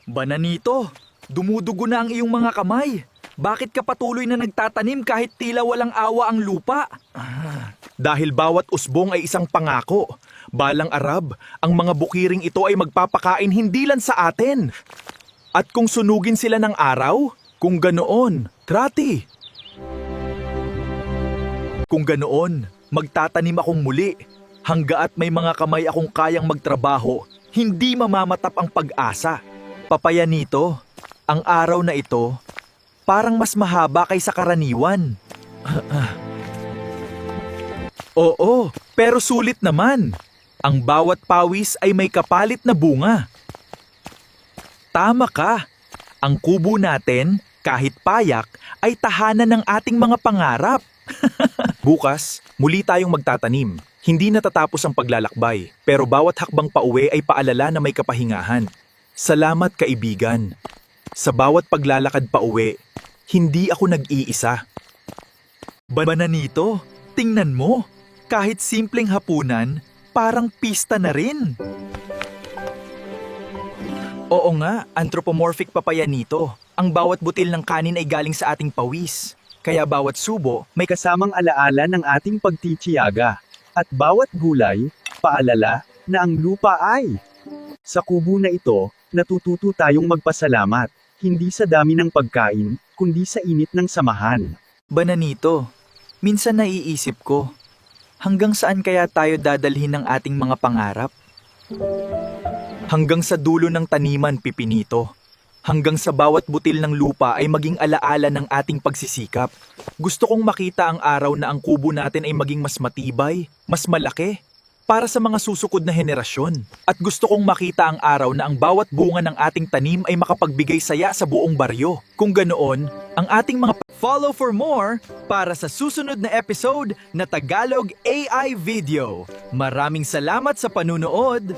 Bananito, dumudugo na ang iyong mga kamay. Bakit ka patuloy na nagtatanim kahit tila walang awa ang lupa? Dahil bawat usbong ay isang pangako. Balang Arab, ang mga bukiring ito ay magpapakain hindi lang sa atin. At kung sunugin sila ng araw, kung ganoon, trati. Kung ganoon, magtatanim akong muli. Hanggaat may mga kamay akong kayang magtrabaho, hindi mamamatap ang pag-asa. Papayanito, ang araw na ito, parang mas mahaba kaysa karaniwan. Oo, pero sulit naman. Ang bawat pawis ay may kapalit na bunga. Tama ka. Ang kubo natin, kahit payak, ay tahanan ng ating mga pangarap. Bukas, muli tayong magtatanim. Hindi natatapos ang paglalakbay, pero bawat hakbang pauwi ay paalala na may kapahingahan. Salamat kaibigan. Sa bawat paglalakad pauwi, hindi ako nag-iisa. Bananito, tingnan mo. Kahit simpleng hapunan, parang pista na rin. Oo nga, anthropomorphic papayanito. Ang bawat butil ng kanin ay galing sa ating pawis. Kaya bawat subo, May kasamang alaala ng ating pagtitiyaga. At bawat gulay, paalala na ang lupa ay. Sa kubo na ito, natututo tayong magpasalamat, hindi sa dami ng pagkain, kundi sa init ng samahan. Bananito, minsan naiisip ko, hanggang saan kaya tayo dadalhin ng ating mga pangarap? Hanggang sa dulo ng taniman, Pipinito. Hanggang sa bawat butil ng lupa ay maging alaala ng ating pagsisikap. Gusto kong makita ang araw na ang kubo natin ay maging mas matibay, mas malaki, para sa mga susukod na henerasyon. At gusto kong makita ang araw na ang bawat bunga ng ating tanim ay makapagbigay saya sa buong baryo. Kung ganoon, ang ating mga Follow for more para sa susunod na episode na Tagalog AI Video. Maraming salamat sa panunood!